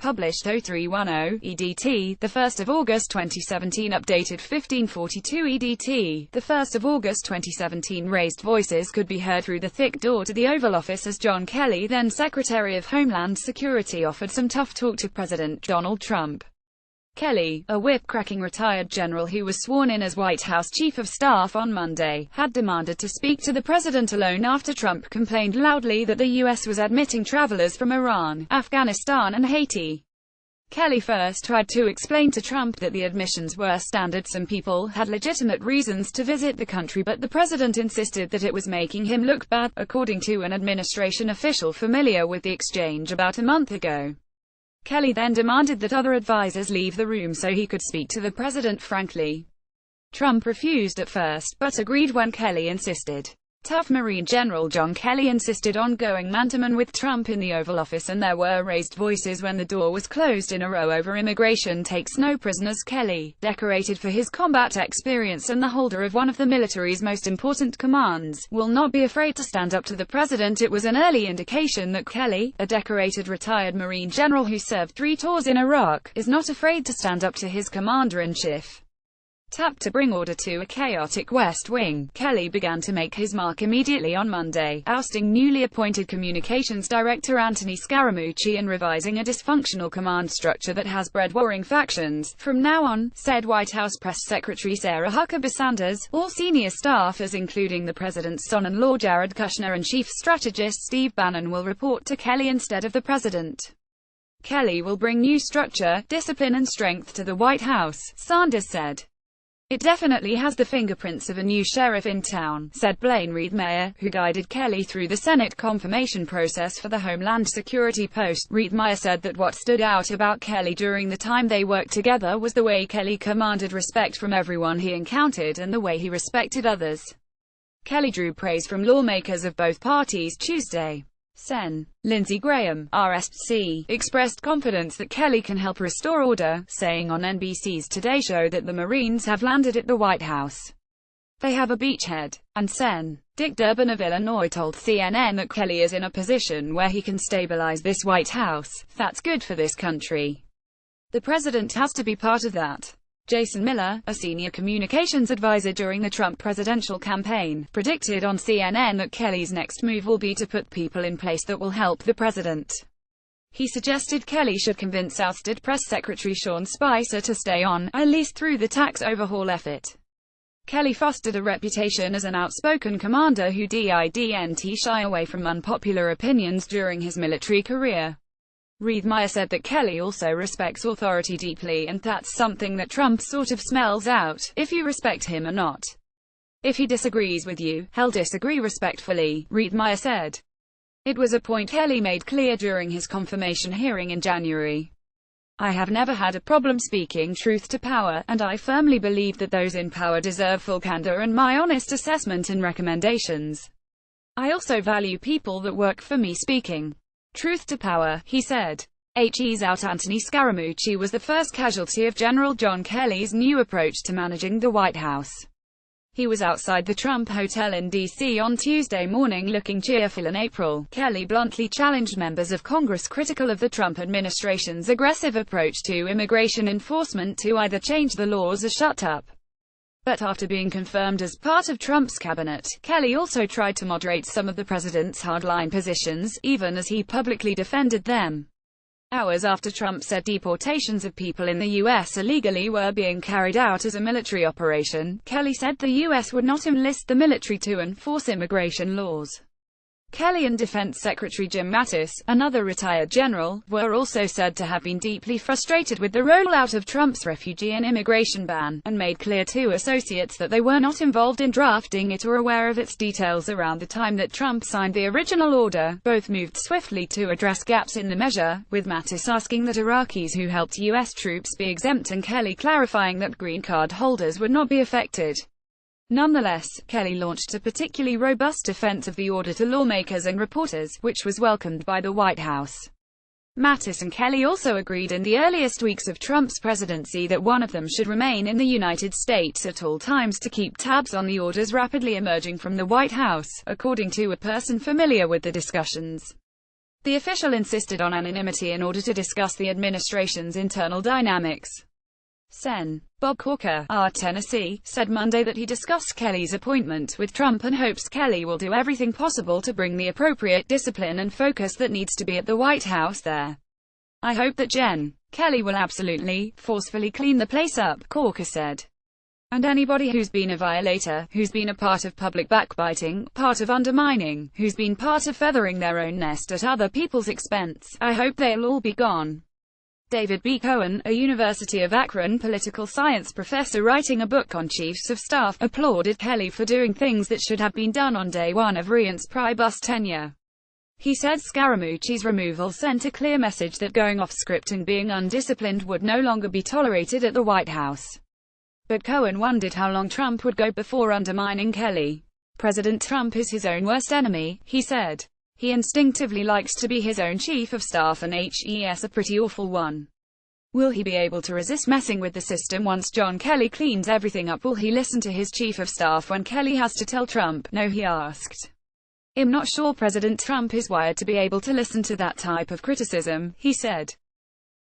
published 0310 EDT, 1 August 2017, updated 1542 EDT, 1 August 2017. Raised voices could be heard through the thick door to the Oval Office as John Kelly, then Secretary of Homeland Security, offered some tough talk to President Donald Trump. Kelly, a whip-cracking retired general who was sworn in as White House Chief of Staff on Monday, had demanded to speak to the president alone after Trump complained loudly that the U.S. was admitting travelers from Iran, Afghanistan and Haiti. Kelly first tried to explain to Trump that the admissions were standard. Some people had legitimate reasons to visit the country, but the president insisted that it was making him look bad, according to an administration official familiar with the exchange about a month ago. Kelly then demanded that other advisers leave the room so he could speak to the president frankly. Trump refused at first, but agreed when Kelly insisted. Tough Marine General John Kelly insisted on going man-to-man with Trump in the Oval Office, and there were raised voices when the door was closed in a row over immigration takes no prisoners. Kelly, decorated for his combat experience and the holder of one of the military's most important commands, will not be afraid to stand up to the president. It was an early indication that Kelly, a decorated retired Marine general who served 3 tours in Iraq, is not afraid to stand up to his commander-in-chief. Tapped to bring order to a chaotic West Wing, Kelly began to make his mark immediately on Monday, ousting newly appointed Communications Director Anthony Scaramucci and revising a dysfunctional command structure that has bred warring factions. From now on, said White House Press Secretary Sarah Huckabee Sanders, all senior staffers including the president's son-in-law Jared Kushner and chief strategist Steve Bannon will report to Kelly instead of the president. Kelly will bring new structure, discipline and strength to the White House, Sanders said. It definitely has the fingerprints of a new sheriff in town, said Blaine Reed Meyer, who guided Kelly through the Senate confirmation process for the Homeland Security post. Reed Meyer said that what stood out about Kelly during the time they worked together was the way Kelly commanded respect from everyone he encountered and the way he respected others. Kelly drew praise from lawmakers of both parties Tuesday. Sen. Lindsey Graham, RSC, expressed confidence that Kelly can help restore order, saying on NBC's Today Show that the Marines have landed at the White House. They have a beachhead. And Sen. Dick Durbin of Illinois told CNN that Kelly is in a position where he can stabilize this White House. That's good for this country. The president has to be part of that. Jason Miller, a senior communications advisor during the Trump presidential campaign, predicted on CNN that Kelly's next move will be to put people in place that will help the president. He suggested Kelly should convince ousted Press Secretary Sean Spicer to stay on, at least through the tax overhaul effort. Kelly fostered a reputation as an outspoken commander who didn't shy away from unpopular opinions during his military career. Reed Meyer said that Kelly also respects authority deeply, and that's something that Trump sort of smells out, if you respect him or not. If he disagrees with you, he'll disagree respectfully, Reed Meyer said. It was a point Kelly made clear during his confirmation hearing in January. I have never had a problem speaking truth to power, and I firmly believe that those in power deserve full candor and my honest assessment and recommendations. I also value people that work for me speaking truth to power, he said. He's out. Anthony Scaramucci was the first casualty of General John Kelly's new approach to managing the White House. He was outside the Trump Hotel in D.C. on Tuesday morning looking cheerful. In April, Kelly bluntly challenged members of Congress critical of the Trump administration's aggressive approach to immigration enforcement to either change the laws or shut up. But after being confirmed as part of Trump's cabinet, Kelly also tried to moderate some of the president's hardline positions, even as he publicly defended them. Hours after Trump said deportations of people in the U.S. illegally were being carried out as a military operation, Kelly said the U.S. would not enlist the military to enforce immigration laws. Kelly and Defense Secretary Jim Mattis, another retired general, were also said to have been deeply frustrated with the rollout of Trump's refugee and immigration ban, and made clear to associates that they were not involved in drafting it or aware of its details around the time that Trump signed the original order. Both moved swiftly to address gaps in the measure, with Mattis asking that Iraqis who helped U.S. troops be exempt and Kelly clarifying that green card holders would not be affected. Nonetheless, Kelly launched a particularly robust defense of the order to lawmakers and reporters, which was welcomed by the White House. Mattis and Kelly also agreed in the earliest weeks of Trump's presidency that one of them should remain in the United States at all times to keep tabs on the orders rapidly emerging from the White House, according to a person familiar with the discussions. The official insisted on anonymity in order to discuss the administration's internal dynamics. Sen. Bob Corker, R. Tennessee, said Monday that he discussed Kelly's appointment with Trump and hopes Kelly will do everything possible to bring the appropriate discipline and focus that needs to be at the White House there. I hope that Jen. Kelly will absolutely, forcefully clean the place up, Corker said. And anybody who's been a violator, who's been a part of public backbiting, part of undermining, who's been part of feathering their own nest at other people's expense, I hope they'll all be gone. David B. Cohen, a University of Akron political science professor writing a book on chiefs of staff, applauded Kelly for doing things that should have been done on day one of Reince Priebus' tenure. He said Scaramucci's removal sent a clear message that going off script and being undisciplined would no longer be tolerated at the White House. But Cohen wondered how long Trump would go before undermining Kelly. President Trump is his own worst enemy, he said. He instinctively likes to be his own chief of staff, and he's a pretty awful one. Will he be able to resist messing with the system once John Kelly cleans everything up? Will he listen to his chief of staff when Kelly has to tell Trump no, he asked. I'm not sure President Trump is wired to be able to listen to that type of criticism, he said.